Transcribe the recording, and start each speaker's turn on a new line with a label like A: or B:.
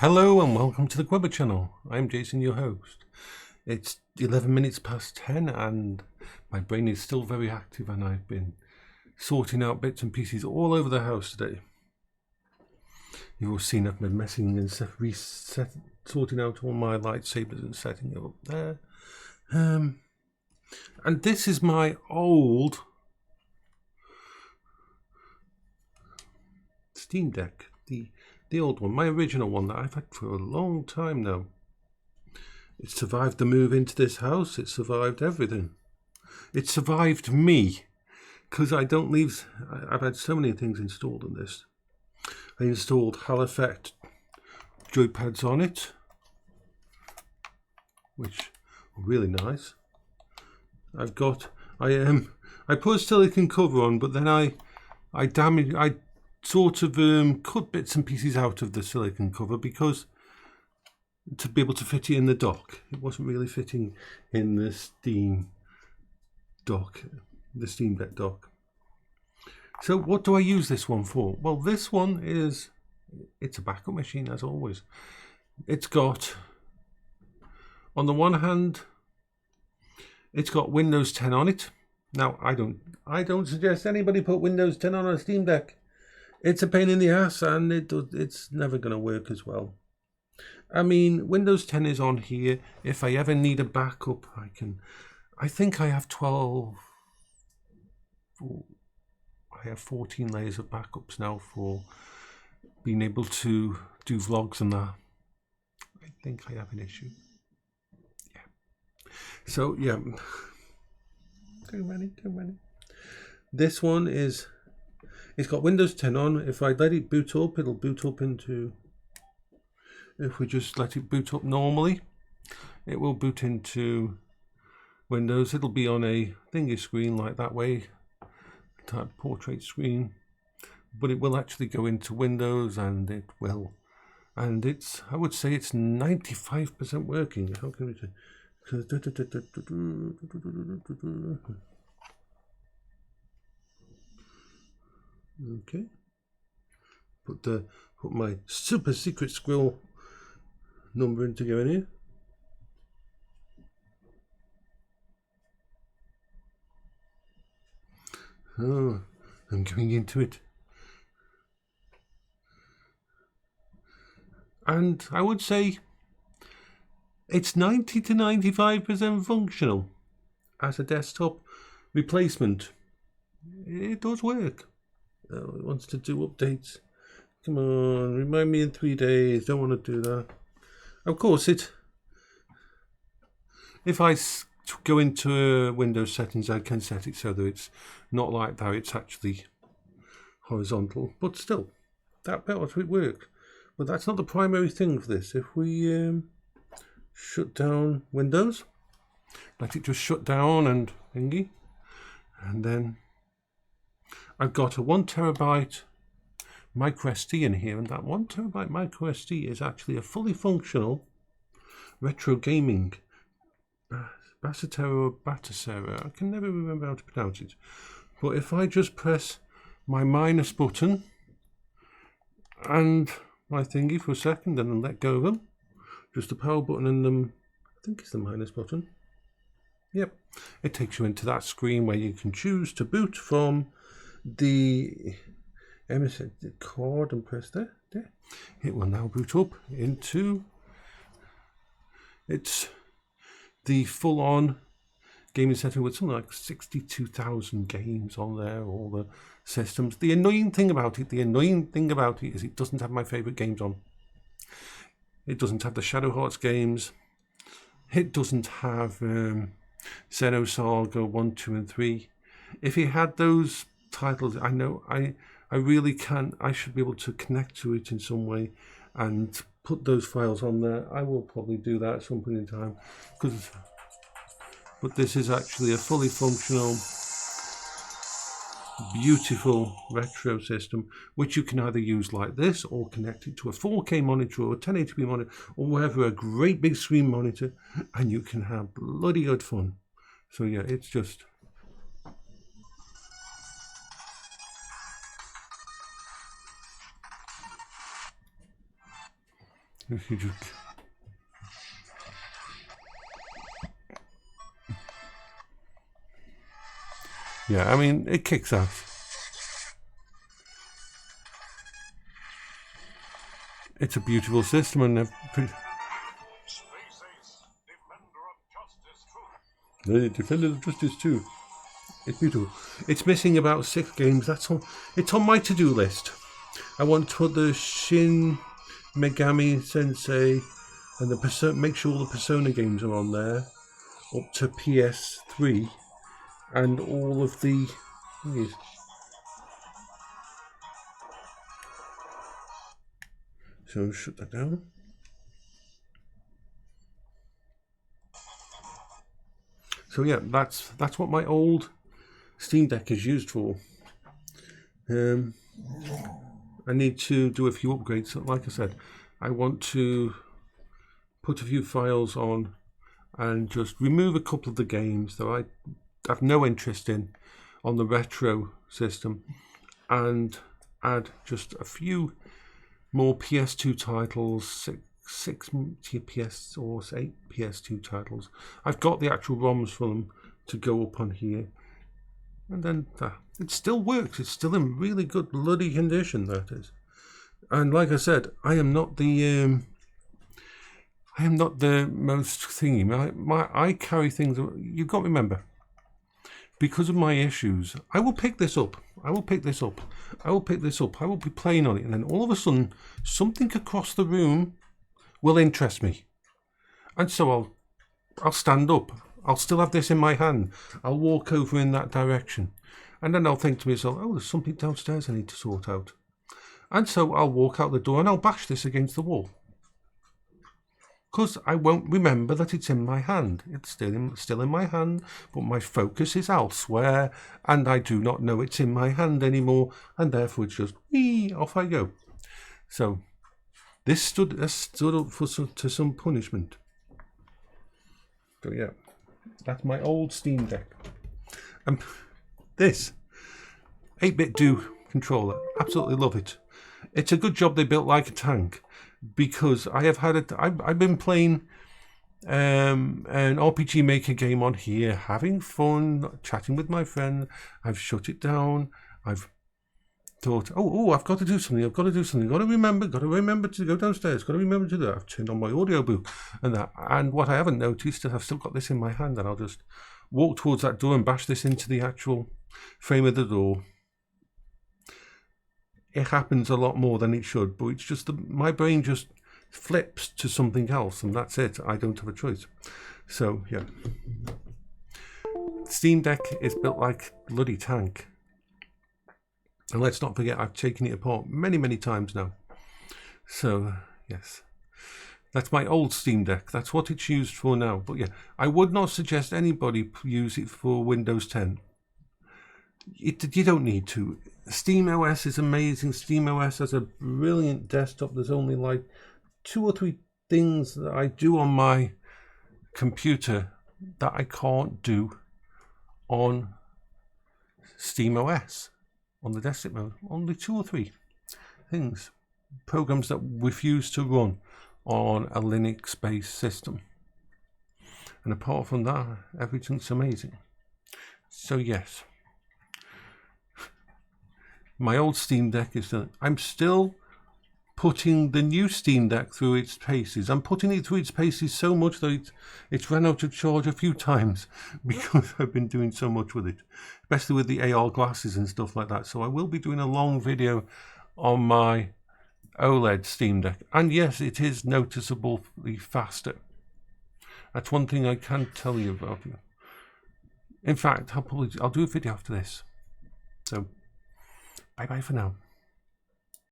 A: Hello and welcome to the Quibber channel. I'm Jason, your host. It's 11 minutes past 10 and my brain is still very active and I've been sorting out bits and pieces all over the house today. You've all seen I've been messing and sorting out all my lightsabers and setting it up there. And this is my old Steam Deck, the old one, my original one that I've had for a long time now. It survived the move into this house. It survived everything. It survived me because I don't leave. I've had so many things installed in this. I installed Hall Effect joypads on it, which are really nice. I put a silicone cover on, but then I sort of cut bits and pieces out of the silicone cover because to be able to fit it in the dock. It wasn't really fitting in the Steam Deck dock. So what do I use this one for? Well, this one it's a backup machine as always. It's got, on the one hand, it's got Windows 10 on it. Now I don't suggest anybody put Windows 10 on a Steam Deck. It's a pain in the ass and it's never going to work as well. I mean, Windows 10 is on here. If I ever need a backup, I think I have 14 layers of backups now for being able to do vlogs and that. I think I have an issue. Yeah. So, yeah. Too many. This one it's got Windows 10 on. If I let it boot up, it'll boot up into... If we just let it boot up normally, it will boot into Windows. It'll be on a thingy screen like that way, type portrait screen, but it will actually go into Windows and it will. And I would say it's 95% working. How can we do? Okay. Put my super secret squirrel number in to go in here. Oh, I'm going into it. And I would say it's 90 to 95% functional as a desktop replacement. It does work. It wants to do updates. Come on, remind me in 3 days. Don't want to do that. Of course, if I go into Windows settings, I can set it so that it's not like that. It's actually horizontal, but still, that better it work. But that's not the primary thing for this. If we shut down Windows, let it just shut down and thingy, and then I've got a 1 terabyte micro SD in here, and that 1 terabyte micro SD is actually a fully functional retro gaming Bassatero or Batasera. I can never remember how to pronounce it. But if I just press my minus button and my thingy for a second and then let go of them, just the power button and I think it's the minus button. Yep, it takes you into that screen where you can choose to boot from the card and press there. It will now boot up into the full-on gaming setting with something like 62,000 games on there, all the systems. The annoying thing about it is it doesn't have my favorite games on. It doesn't have the Shadow Hearts games. It doesn't have Xenosaga 1, 2 and 3. If it had those titles, I know I really can. I should be able to connect to it in some way and put those files on there. I will probably do that at some point in time, but this is actually a fully functional, beautiful retro system, which you can either use like this or connect it to a 4K monitor or a 1080p monitor or whatever, a great big screen monitor, and you can have bloody good fun. So yeah, it's just... If you just... Yeah, I mean, it kicks ass. It's a beautiful system, and the Defender of Justice too. It's beautiful. It's missing about 6 games. That's all. It's on my to-do list. I want to put the Shin Megami Sensei and the make sure all the Persona games are on there, up to PS3, and all of the. So shut that down. So yeah, that's what my old Steam Deck is used for. I need to do a few upgrades. So like I said, I want to put a few files on and just remove a couple of the games that I have no interest in on the retro system, and add just a few more PS2 titles, six PS or 8 PS2 titles. I've got the actual ROMs for them to go up on here, and then it still works. It's still in really good bloody condition, that is. And like I said, I am not the most thingy. I carry things. You've got to remember, because of my issues, I will pick this up. I will pick this up. I will pick this up. I will be playing on it, and then all of a sudden, something across the room will interest me, and so I'll stand up. I'll still have this in my hand. I'll walk over in that direction, and then I'll think to myself, "Oh, there's something downstairs I need to sort out," and so I'll walk out the door and I'll bash this against the wall, because I won't remember that it's in my hand. It's still in my hand, but my focus is elsewhere, and I do not know it's in my hand anymore, and therefore it's just, off I go. So this stood up to some punishment. So yeah, that's my old Steam Deck. This 8-bit do controller, absolutely love it. It's a good job they built like a tank, because I have had I've been playing an RPG Maker game on here, having fun, chatting with my friend. I've shut it down. I've thought, I've got to do something. Got to remember to go downstairs. Got to remember to do that. I've turned on my audiobook and that. And what I haven't noticed is I've still got this in my hand, and I'll just walk towards that door and bash this into the actual frame of the door. It happens a lot more than it should, but it's just my brain just flips to something else, and that's it. I don't have a choice. So yeah, Steam Deck is built like a bloody tank, and let's not forget I've taken it apart many times now. So yes, that's my old Steam Deck. That's what it's used for now. But yeah, I would not suggest anybody use it for Windows 10. You don't need to. SteamOS is amazing. SteamOS has a brilliant desktop. There's only like 2 or 3 things that I do on my computer that I can't do on SteamOS on the desktop mode. Only 2 or 3 things, programs that refuse to run on a Linux-based system. And apart from that, everything's amazing. So yes, my old Steam Deck is done. I'm still putting the new Steam Deck through its paces. I'm putting it through its paces so much that it's run out of charge a few times, because I've been doing so much with it, especially with the AR glasses and stuff like that. So I will be doing a long video on my OLED Steam Deck. And yes, it is noticeably faster. That's one thing I can tell you about it. In fact, I'll do a video after this. So bye-bye for now.